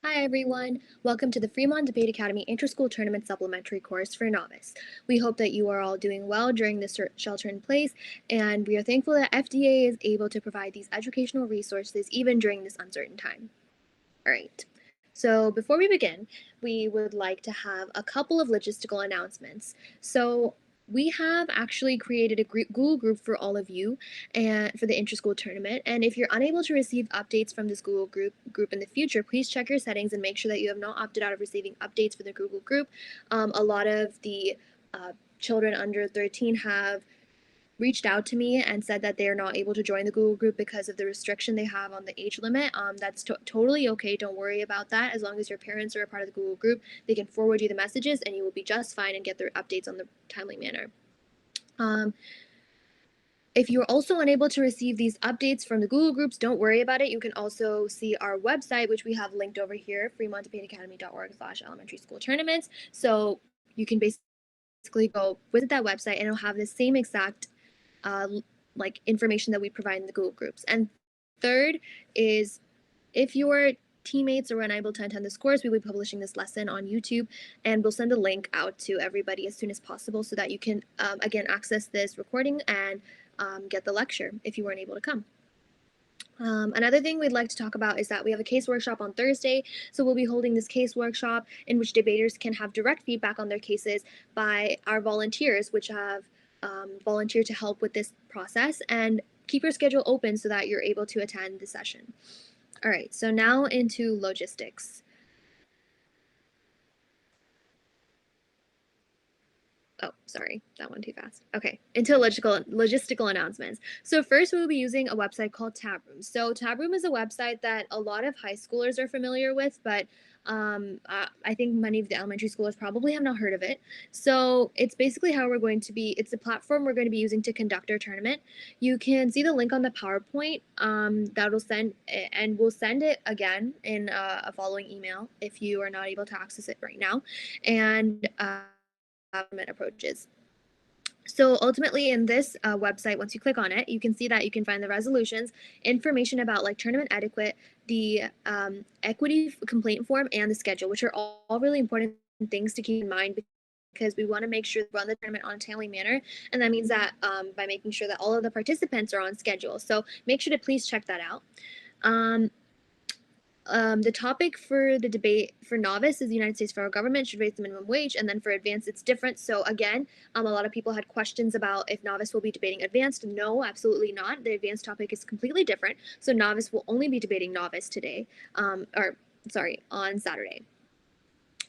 Hi everyone, welcome to the Fremont Debate Academy Inter-School Tournament Supplementary course for Novice. We hope that you are all doing well during this shelter-in-place, and we are thankful that FDA is able to provide these educational resources even during this uncertain time. All right, so before we begin, we would like to have a couple of logistical announcements. So we have actually created a Google group for all of you and for the inter-school tournament. And if you're unable to receive updates from this Google group in the future, please check your settings and make sure that you have not opted out of receiving updates for the Google group. A lot of the children under 13 have reached out to me and said that they are not able to join the Google group because of the restriction they have on the age limit. That's totally okay. Don't worry about that. As long as your parents are a part of the Google group, they can forward you the messages and you will be just fine and get their updates on the timely manner. If you're also unable to receive these updates from the Google groups, don't worry about it. You can also see our website, which we have linked over here, fremontdebateacademy.org/elementary school tournaments. So you can basically go visit that website and it'll have the same exact like information that we provide in the Google groups. And third is if your teammates are unable to attend this course, we will be publishing this lesson on YouTube and we'll send a link out to everybody as soon as possible so that you can, again, access this recording and get the lecture if you weren't able to come. Another thing we'd like to talk about is that we have a case workshop on Thursday. So we'll be holding this case workshop in which debaters can have direct feedback on their cases by our volunteers, which have volunteered to help with this process. And keep your schedule open so that you're able to attend the session. All right, so now into logistics. Oh, sorry, that one too fast. Okay, into logistical announcements. So first, we'll be using a website called Tabroom. So Tabroom is a website that a lot of high schoolers are familiar with, but I think many of the elementary schoolers probably have not heard of it. So it's basically how we're going to be. It's the platform we're going to be using to conduct our tournament. You can see the link on the PowerPoint that'll send, and we'll send it again in a following email if you are not able to access it right now. And approaches. So ultimately in this website, once you click on it, you can see that you can find the resolutions, information about like tournament etiquette, the equity complaint form, and the schedule, which are all really important things to keep in mind because we want to make sure to run the tournament on a timely manner. And that means that by making sure that all of the participants are on schedule. So make sure to please check that out. The topic for the debate for novice is the United States federal government should raise the minimum wage, and then for advanced, it's different. So again, a lot of people had questions about if novice will be debating advanced. No, absolutely not. The advanced topic is completely different. So novice will only be debating novice today, on Saturday.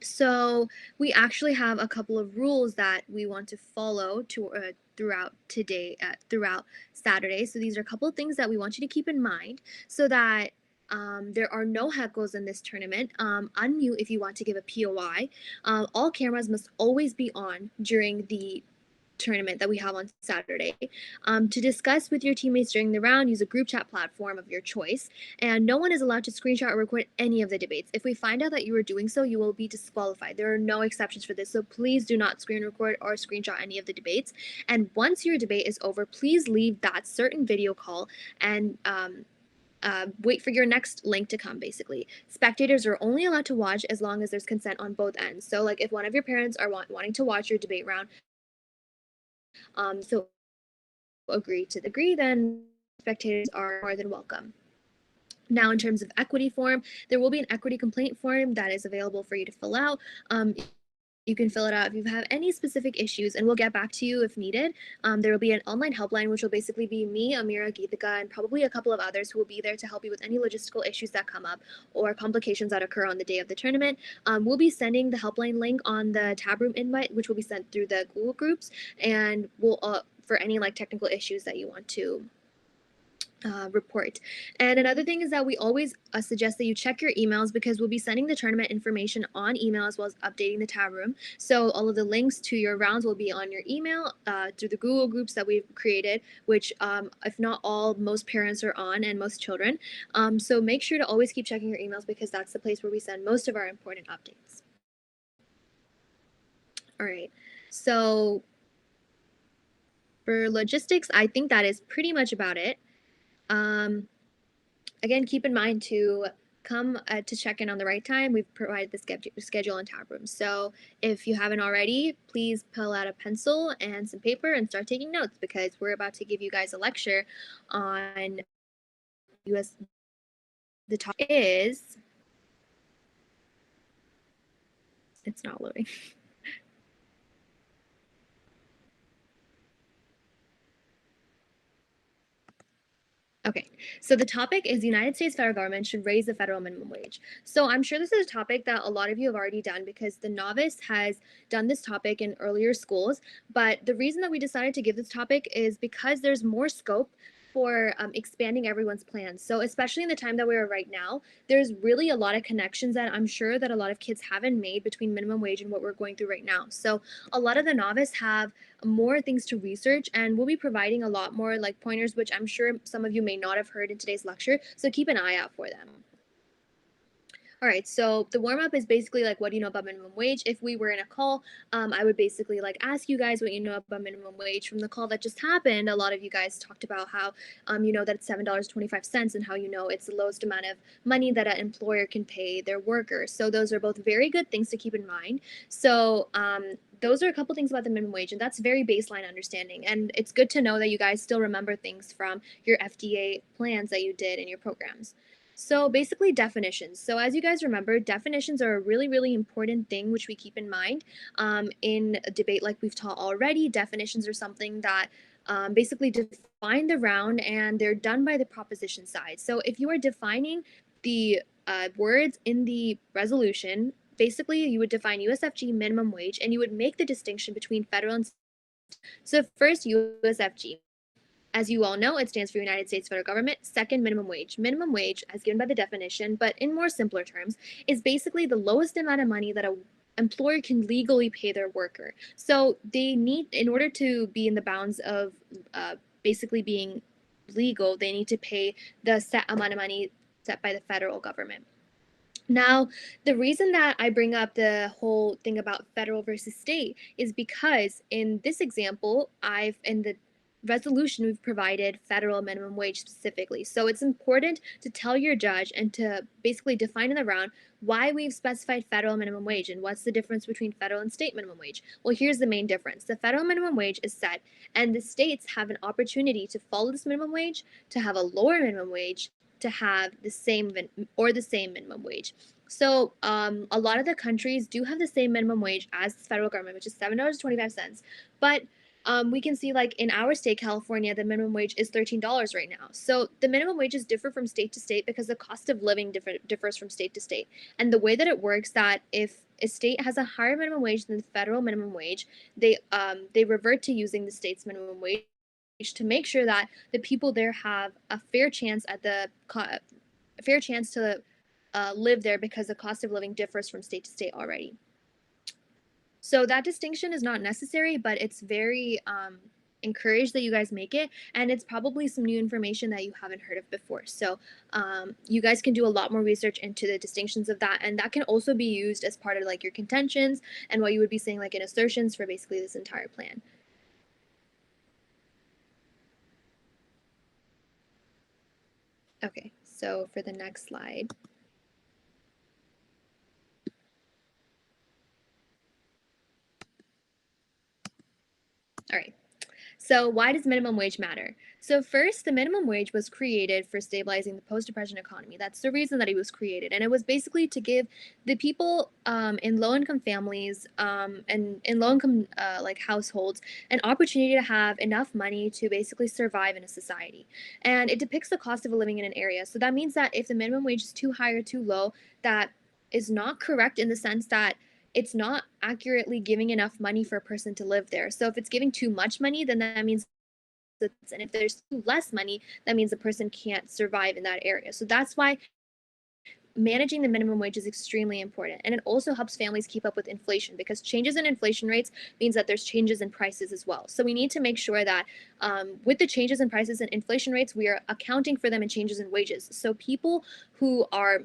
So we actually have a couple of rules that we want to follow throughout Saturday. So these are a couple of things that we want you to keep in mind so that there are no heckles in this tournament. Unmute if you want to give a POI. All cameras must always be on during the tournament that we have on Saturday. To discuss with your teammates during the round, use a group chat platform of your choice. And no one is allowed to screenshot or record any of the debates. If we find out that you are doing so, you will be disqualified. There are no exceptions for this, so please do not screen record or screenshot any of the debates. And once your debate is over, please leave that certain video call and wait for your next link to come, basically. Spectators are only allowed to watch as long as there's consent on both ends. So like if one of your parents are wanting to watch your debate round, so agree, then spectators are more than welcome. Now, in terms of equity form, there will be an equity complaint form that is available for you to fill out. You can fill it out if you have any specific issues, and we'll get back to you if needed. There will be an online helpline, which will basically be me, Amira, Geethika, and probably a couple of others who will be there to help you with any logistical issues that come up or complications that occur on the day of the tournament. We'll be sending the helpline link on the Tabroom invite, which will be sent through the Google groups, and we'll for any like technical issues that you want to report. And another thing is that we always suggest that you check your emails because we'll be sending the tournament information on email as well as updating the tab room. So all of the links to your rounds will be on your email through the Google groups that we've created, which if not all, most parents are on and most children. So make sure to always keep checking your emails because that's the place where we send most of our important updates. All right, so for logistics, I think that is pretty much about it. Again, keep in mind to come to check in on the right time. We've provided the schedule and tab room. So if you haven't already, please pull out a pencil and some paper and start taking notes, because we're about to give you guys a lecture on US. The topic is, it's not loading. Okay, so the topic is United States federal government should raise the federal minimum wage. So I'm sure this is a topic that a lot of you have already done, because the Novice has done this topic in earlier schools. But the reason that we decided to give this topic is because there's more scope for expanding everyone's plans. So especially in the time that we're right now, there's really a lot of connections that I'm sure that a lot of kids haven't made between minimum wage and what we're going through right now. So a lot of the Novice have more things to research, and we'll be providing a lot more like pointers, which I'm sure some of you may not have heard in today's lecture, so keep an eye out for them. All right, so the warm up is basically like, what do you know about minimum wage? If we were in a call, I would basically like ask you guys what you know about minimum wage. From the call that just happened, a lot of you guys talked about how you know that it's $7.25, and how you know it's the lowest amount of money that an employer can pay their workers. So those are both very good things to keep in mind. So those are a couple things about the minimum wage, and that's very baseline understanding. And it's good to know that you guys still remember things from your FDA plans that you did in your programs. So basically definitions. So as you guys remember, definitions are a really, really important thing which we keep in mind. In a debate like we've taught already, definitions are something that basically define the round, and they're done by the proposition side. So if you are defining the words in the resolution, basically you would define USFG minimum wage, and you would make the distinction between federal and state. So first, USFG. As you all know, it stands for United States federal government. Second, minimum wage. Minimum wage, as given by the definition, but in more simpler terms, is basically the lowest amount of money that a employer can legally pay their worker. So they need, in order to be in the bounds of basically being legal, they need to pay the set amount of money set by the federal government. Now, the reason that I bring up the whole thing about federal versus state is because in this example, in the resolution, we've provided federal minimum wage specifically. So it's important to tell your judge and to basically define in the round why we've specified federal minimum wage and what's the difference between federal and state minimum wage. Well, here's the main difference. The federal minimum wage is set, and the states have an opportunity to follow this minimum wage, to have a lower minimum wage, to have the same minimum wage. So a lot of the countries do have the same minimum wage as the federal government, which is $7.25. But we can see, like in our state, California, the minimum wage is $13 right now. So the minimum wages differ from state to state because the cost of living differs from state to state. And the way that it works, that if a state has a higher minimum wage than the federal minimum wage, they revert to using the state's minimum wage to make sure that the people there have a fair chance to live there, because the cost of living differs from state to state already. So that distinction is not necessary, but it's very encouraged that you guys make it, and it's probably some new information that you haven't heard of before. So you guys can do a lot more research into the distinctions of that, and that can also be used as part of like your contentions and what you would be saying like in assertions for basically this entire plan. Okay, so for the next slide. All right. So why does minimum wage matter? So first, the minimum wage was created for stabilizing the post-depression economy. That's the reason that it was created, and it was basically to give the people in low-income families and in low-income like households an opportunity to have enough money to basically survive in a society. And it depicts the cost of living in an area. So that means that if the minimum wage is too high or too low, that is not correct, in the sense that it's not accurately giving enough money for a person to live there. So if it's giving too much money, then that means and if there's too less money, that means a person can't survive in that area. So that's why managing the minimum wage is extremely important. And it also helps families keep up with inflation, because changes in inflation rates means that there's changes in prices as well. So we need to make sure that with the changes in prices and inflation rates, we are accounting for them in changes in wages. So people who are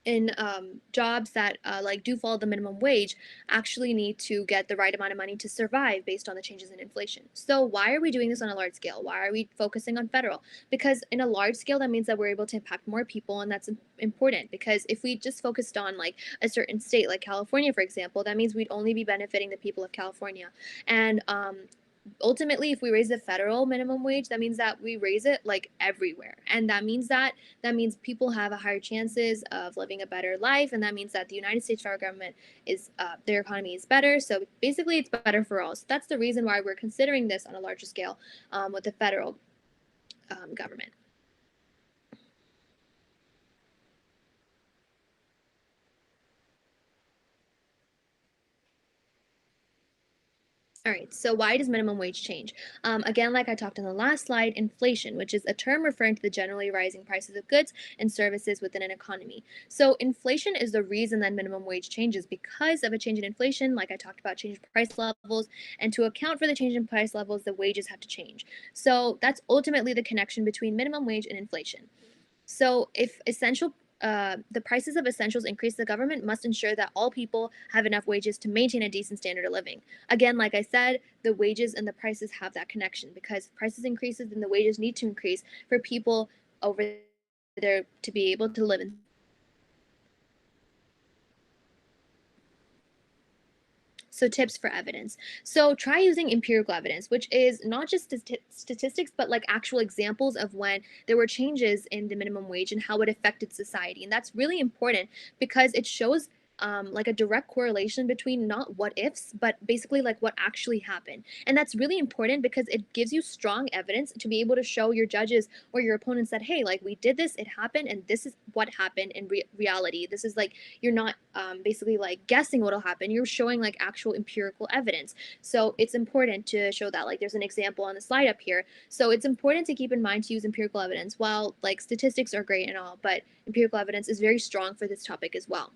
in jobs that like do follow the minimum wage actually need to get the right amount of money to survive based on the changes in inflation. So why are we doing this on a large scale? Why are we focusing on federal? Because in a large scale, that means that we're able to impact more people, and that's important. Because if we just focused on like a certain state, like California, for example, that means we'd only be benefiting the people of California. And ultimately, if we raise the federal minimum wage, that means that we raise it like everywhere, and that means people have a higher chances of living a better life, and that means that the United States federal government is their economy is better. So basically, it's better for all. So that's the reason why we're considering this on a larger scale with the federal government. All right, so why does minimum wage change? Again, like I talked on the last slide, inflation, which is a term referring to the generally rising prices of goods and services within an economy. So, inflation is the reason that minimum wage changes because of a change in inflation, like I talked about, change in price levels. And to account for the change in price levels, the wages have to change. So, that's ultimately the connection between minimum wage and inflation. So, if the prices of essentials increase, the government must ensure that all people have enough wages to maintain a decent standard of living. Again, like I said, the wages and the prices have that connection because if prices increases, then the wages need to increase for people over there to be able to live in. So, tips for evidence. So, try using empirical evidence, which is not just statistics, but like actual examples of when there were changes in the minimum wage and how it affected society. And that's really important because it shows like a direct correlation between not what ifs, but basically like what actually happened. And that's really important because it gives you strong evidence to be able to show your judges or your opponents that, hey, like we did this, it happened, and this is what happened in reality. This is like you're not basically like guessing what'll happen. You're showing like actual empirical evidence. So it's important to show that. Like there's an example on the slide up here. So it's important to keep in mind to use empirical evidence. While like statistics are great and all, but empirical evidence is very strong for this topic as well.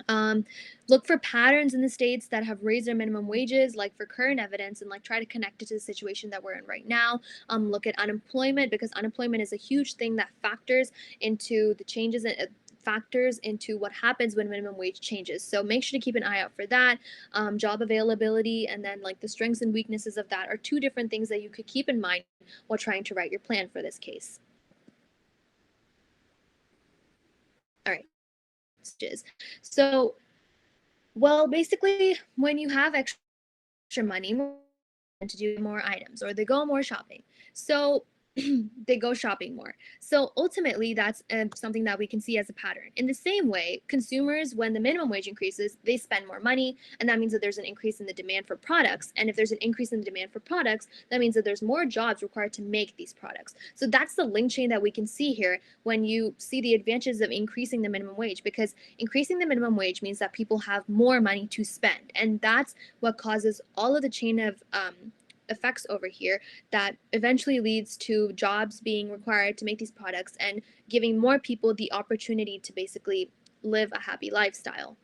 Um, Look for patterns in the states that have raised their minimum wages, like for current evidence, and like try to connect it to the situation that we're in right now. Look at unemployment because unemployment is a huge thing that factors into the changes in. Factors into what happens when minimum wage changes. So make sure to keep an eye out for that. Job availability and then like the strengths and weaknesses of that are two different things that you could keep in mind while trying to write your plan for this case. All right. So, well, basically, when you have extra money to do more items or they go more shopping. So they go shopping more. So ultimately, that's something that we can see as a pattern. In the same way, consumers, when the minimum wage increases, they spend more money, and that means that there's an increase in the demand for products. And if there's an increase in the demand for products, that means that there's more jobs required to make these products. So that's the link chain that we can see here when you see the advantages of increasing the minimum wage, because increasing the minimum wage means that people have more money to spend. And that's what causes all of the chain of effects over here that eventually leads to jobs being required to make these products and giving more people the opportunity to basically live a happy lifestyle.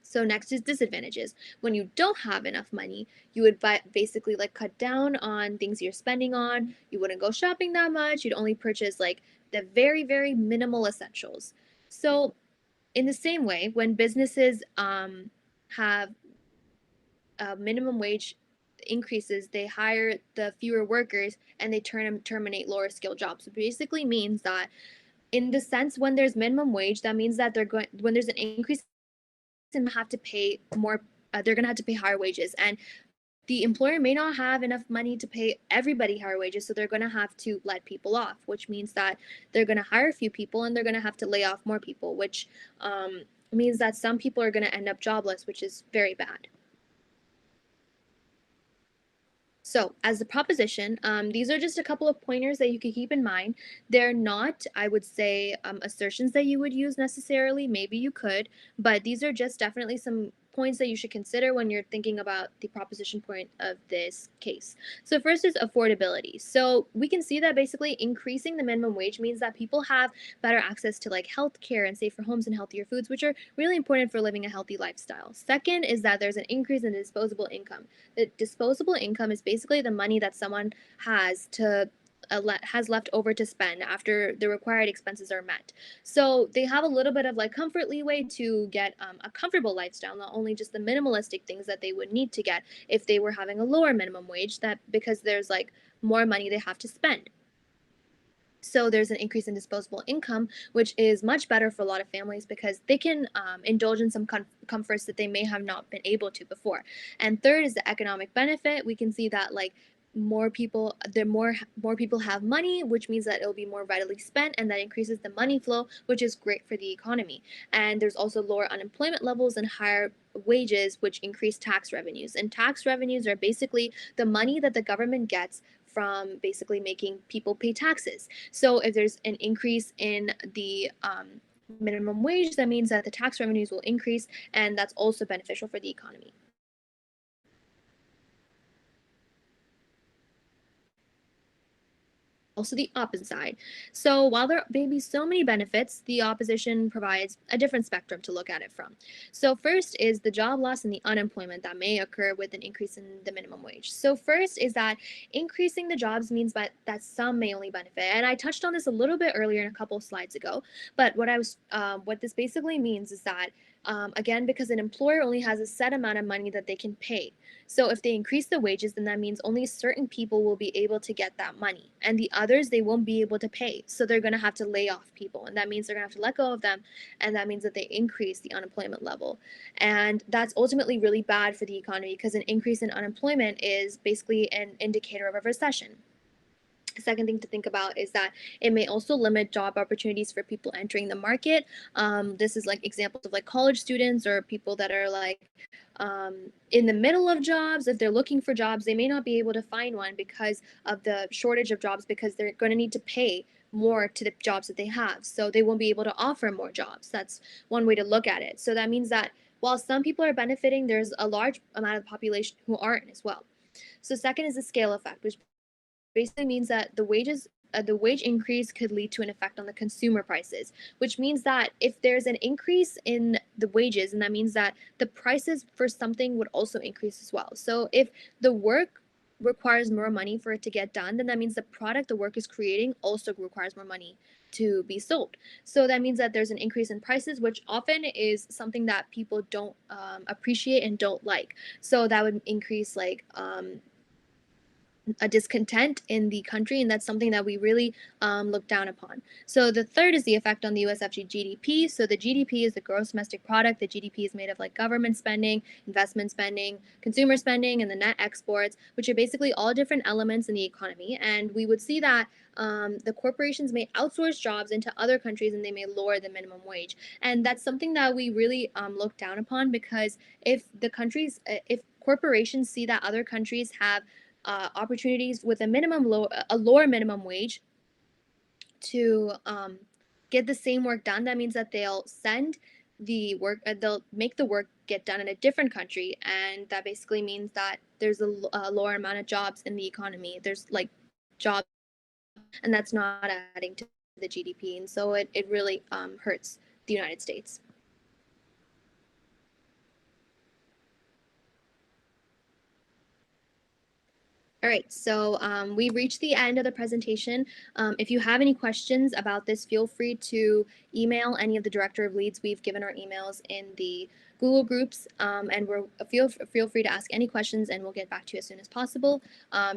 So next is disadvantages. When you don't have enough money, you would basically like cut down on things you're spending on. You wouldn't go shopping that much. You'd only purchase like the very, very minimal essentials. So in the same way, when businesses have minimum wage increases, they hire the fewer workers and they terminate lower skill jobs. So basically means that in the sense when there's minimum wage, that means that they're going when there's an increase in have to pay more. They're going to have to pay higher wages, and the employer may not have enough money to pay everybody higher wages, so they're going to have to let people off, which means that they're going to hire a few people and they're going to have to lay off more people, which means that some people are going to end up jobless, which is very bad. So, as a proposition, these are just a couple of pointers that you can keep in mind. They're not, I would say, assertions that you would use necessarily. Maybe you could, but these are just definitely some points that you should consider when you're thinking about the proposition point of this case. So, first is affordability. So, we can see that basically increasing the minimum wage means that people have better access to like health care and safer homes and healthier foods, which are really important for living a healthy lifestyle. Second is that there's an increase in disposable income. The disposable income is basically the money that someone has to has left over to spend after the required expenses are met. So they have a little bit of like comfort leeway to get a comfortable lifestyle, not only just the minimalistic things that they would need to get if they were having a lower minimum wage, that because there's like more money they have to spend. So there's an increase in disposable income, which is much better for a lot of families because they can indulge in some comforts that they may have not been able to before. And third is the economic benefit. We can see that like more people have money, which means that it'll be more readily spent, and that increases the money flow, which is great for the economy. And there's also lower unemployment levels and higher wages, which increase tax revenues. And tax revenues are basically the money that the government gets from basically making people pay taxes. So if there's an increase in the minimum wage, that means that the tax revenues will increase, and that's also beneficial for the economy. Also the opposite side. So while there may be so many benefits, the opposition provides a different spectrum to look at it from. So first is the job loss and the unemployment that may occur with an increase in the minimum wage. So first is that increasing the jobs means that some may only benefit. And I touched on this a little bit earlier in a couple of slides ago, but what this basically means is that again, because an employer only has a set amount of money that they can pay. So if they increase the wages, then that means only certain people will be able to get that money, and the others they won't be able to pay. So they're going to have to lay off people, and that means they're going to have to let go of them, and that means that they increase the unemployment level. And that's ultimately really bad for the economy because an increase in unemployment is basically an indicator of a recession. Second thing to think about is that it may also limit job opportunities for people entering the market. This is like examples of like college students or people that are like in the middle of jobs. If they're looking for jobs, they may not be able to find one because of the shortage of jobs, because they're going to need to pay more to the jobs that they have. So they won't be able to offer more jobs. That's one way to look at it. So that means that while some people are benefiting, there's a large amount of the population who aren't as well. So second is the scale effect, which basically means that the wage increase could lead to an effect on the consumer prices, which means that if there's an increase in the wages, and that means that the prices for something would also increase as well. So if the work requires more money for it to get done, then that means the product the work is creating also requires more money to be sold. So that means that there's an increase in prices, which often is something that people don't appreciate and don't like. So that would increase like a discontent in the country, and that's something that we really look down upon. So the third is the effect on the USFG GDP. So the GDP is the gross domestic product. The GDP is made of like government spending, investment spending, consumer spending, and the net exports, which are basically all different elements in the economy. And we would see that the corporations may outsource jobs into other countries, and they may lower the minimum wage. And that's something that we really look down upon, because if corporations see that other countries have opportunities with a lower minimum wage to get the same work done, that means that they'll make the work get done in a different country, and that basically means that there's a lower amount of jobs in the economy. There's like jobs, and that's not adding to the GDP, and so it really hurts the United States. All right, so we've reached the end of the presentation. If you have any questions about this, feel free to email any of the director of leads. We've given our emails in the Google groups, and feel free to ask any questions, and we'll get back to you as soon as possible.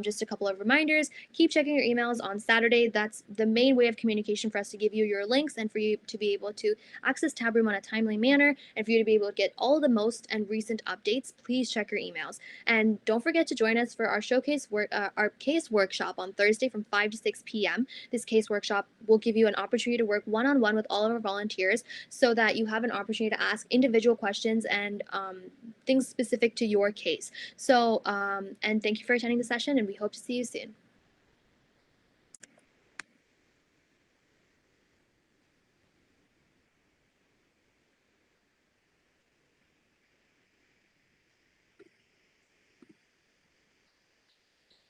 Just a couple of reminders: keep checking your emails on Saturday. That's the main way of communication for us to give you your links and for you to be able to access Tabroom on a timely manner, and for you to be able to get all the most and recent updates. Please check your emails, and don't forget to join us for our case workshop on Thursday from 5 to 6 p.m. This case workshop will give you an opportunity to work one-on-one with all of our volunteers, so that you have an opportunity to ask individual questions and things specific to your case. So, and thank you for attending the session, and we hope to see you soon.